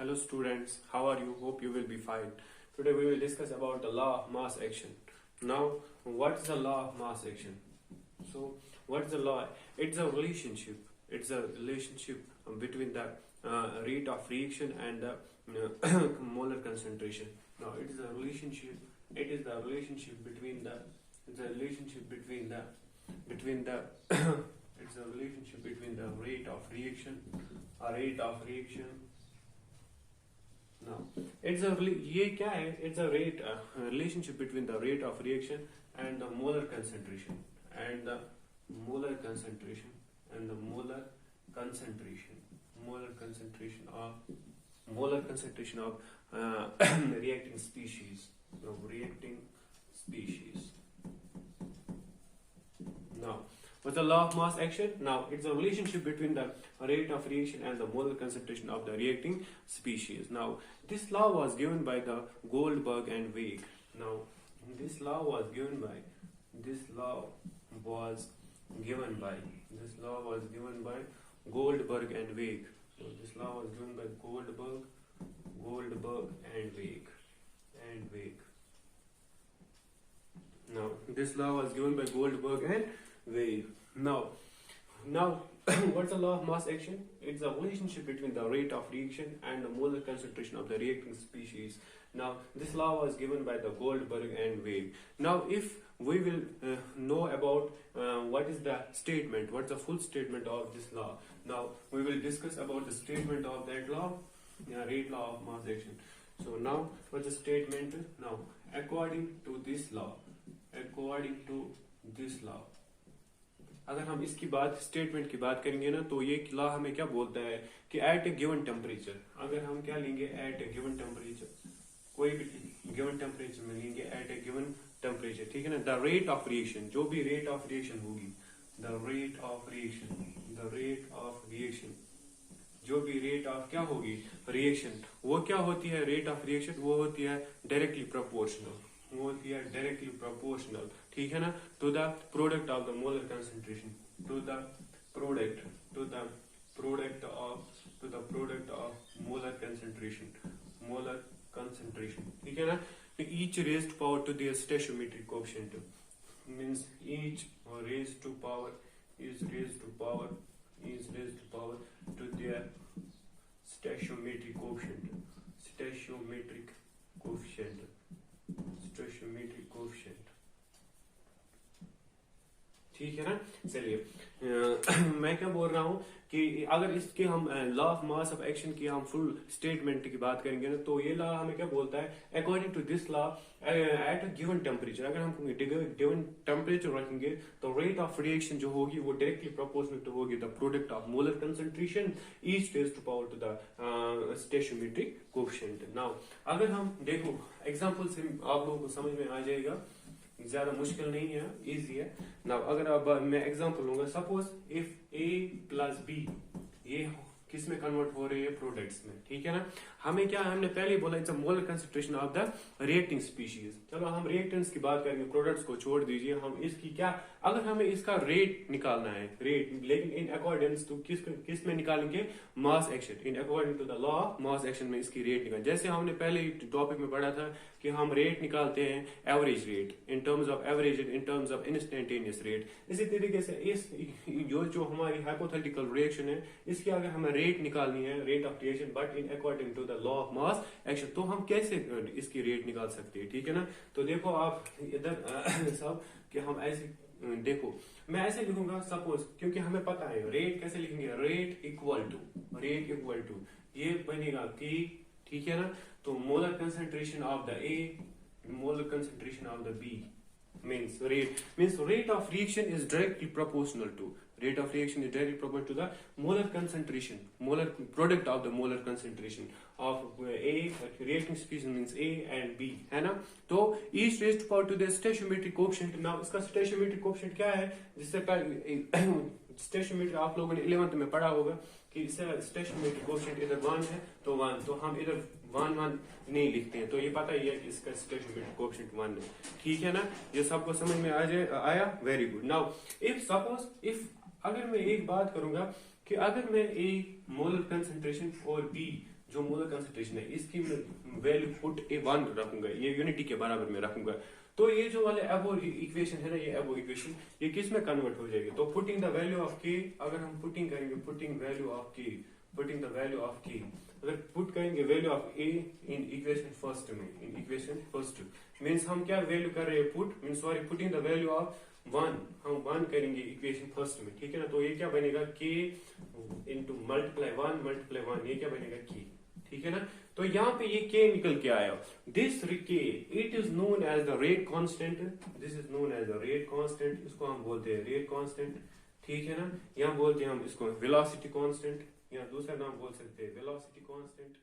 Hello students, how are you? Hope you will be fine. Today we will discuss about the law of mass action. Now, what is the law of mass action? So, what is the law? It's a relationship. It's a relationship between the rate of reaction and the molar concentration. Now, it is a relationship. It is the relationship between the. It's a relationship between the. It's a relationship between the rate of reaction. A rate of reaction. Now, ये क्या है? It's a rate relationship between the rate of reaction and the molar concentration and the molar concentration and the molar concentration of reacting species. Now, what's the law of mass action? Now, it's a relationship between the rate of reaction and the molar concentration of the reacting species. Now, this law was given by the Goldberg and Weig. Now, this law was given by Goldberg and Weig. So, this law was given by Goldberg and Weig. Now, this law was given by Goldberg and Weig. Now, what's the law of mass action? It's a relationship between the rate of reaction and the molar concentration of the reacting species. Now, this law was given by the Goldberg and Weig. Now, if we will know about what is the statement, what's the full statement of this law. Now, we will discuss about the statement of that law, rate law of mass action. So, now, what's the statement? Now, according to this law, अगर हम इसकी बात statement की बात करेंगे ना तो ये लॉ हमें क्या बोलता है कि एट ए गिवन टेम्परेचर, अगर हम क्या लेंगे एट ए गिवन टेम्परेचर, कोई भी गिवन टेम्परेचर में लेंगे एट ए गिवन टेम्परेचर, ठीक है ना, द रेट ऑफ रिएक्शन, जो भी रेट ऑफ रिएक्शन होगी, द रेट ऑफ रिएक्शन, जो भी रेट ऑफ क्या होगी रिएक्शन, वो क्या होती है रेट ऑफ रिएक्शन, वो होती है डायरेक्टली प्रोपोर्शनल, ठीक है ना, to the product of the molar concentration, to the product of molar concentration, ठीक है ना, each raised power to their stoichiometric coefficient means each raised to power is raised to power to their stoichiometric coefficient. ठीक है ना, चलिए मैं क्या बोल रहा हूँ कि अगर इसके हम law of mass of action की हम फुल स्टेटमेंट की बात करेंगे ना तो ये लॉ हमें क्या बोलता है, according to this law at a given temperature, अगर हम गिवन टेम्परेचर रखेंगे तो रेट ऑफ रिएक्शन जो होगी वो डायरेक्टली प्रोपोर्शनल टू होगी the product of molar concentration each raised to power to the stoichiometric coefficient. Now अगर हम देखो एग्जांपल से आप लोगों को समझ में आ जाएगा, ज्यादा मुश्किल नहीं है, इजी है. नाउ अगर अब मैं एग्जांपल लूंगा, suppose if A plus B, ये किस में कन्वर्ट हो रहे हैं प्रोडक्ट्स में, ठीक है ना, हमें क्या, हमने पहले ही बोला it's a molar concentration of the reacting species. चलो हम रिएक्टेंट्स की बात करेंगे, प्रोडक्ट्स को छोड़ दीजिए, हम इसकी क्या, अगर हमें इसका रेट निकालना है, रेट, लेकिन इन अकॉर्डेंस टू किस में निकालेंगे, mass action, in according to the law of mass action में इसकी रेट निकाल, जैसे हमने पहले ही टॉपिक में पढ़ा था कि हम रेट निकालते हैं average rate in terms of average, in terms of instantaneous rate. इसी तरीके से इस जो हमारी हाइपोथेटिकल रिएक्शन है, इसकी अगर हमें रेट निकालनी है, rate of reaction, but in according to the law of mass action, तो हम कैसे इसकी रेट निकाल सकते हैं, ठीक है ना. तो देखो आप इधर सब कि हम ऐसे देखो, मैं ऐसे लिखूंगा सपोज, क्योंकि हमें पता है रेट कैसे लिखेंगे, रेट इक्वल टू ये बनेगा P, ठीक है ना, तो molar concentration of the A, molar concentration of the B means rate of reaction is directly proportional to the molar concentration, molar product of the molar concentration of A, reacting species means A and B, है ना. तो each raised to power to the stoichiometric coefficient. Now इसका stoichiometric coefficient क्या है, जिससे stoichiometry आप लोगों ने 11th में पढ़ा होगा कि इससे stoichiometric coefficient इधर 1 है तो 1, तो हम इधर 1 नहीं लिखते हैं, तो ये पता ही है कि इसका stoichiometric coefficient 1 है, ठीक है ना, ये सबको समझ में आया, वेरी गुड. नाउ अगर मैं एक बात करूंगा कि अगर मैं A मोलर कंसंट्रेशन और B जो मोलर कंसंट्रेशन है इसकी वैल्यू पुट ए 1 रखूंगा, ये यूनिटी के बराबर में रखूंगा, तो ये जो वाले अबो इक्वेशन है ना, ये अबो इक्वेशन ये किस में कन्वर्ट हो जाएगी? तो पुटिंग द वैल्यू ऑफ के, अगर हम पुटिंग करेंगे पुटिंग वैल्यू ऑफ के, पुटिंग द वैल्यू ऑफ के, अगर पुट करेंगे value of A in equation first में, इन इक्वेशन फर्स्ट मीन्स हम क्या वैल्यू कर रहे हैं? Put means sorry putting the value of 1, हम 1 करेंगे इक्वेशन फर्स्ट में, ठीक है ना। तो ये क्या बनेगा? के इंटू मल्टीप्लाई 1 ये क्या बनेगा? के, ठीक है ना। तो यहाँ पे ये के निकल के आया, this K it is known as the rate constant, this is known as the rate constant, इसको हम बोलते हैं रेट कांस्टेंट, ठीक है ना। यहाँ बोलते हैं हम इसको वेलोसिटी कांस्टेंट, या दूसरा नाम बोल सकते हैं वेलोसिटी कांस्टेंट।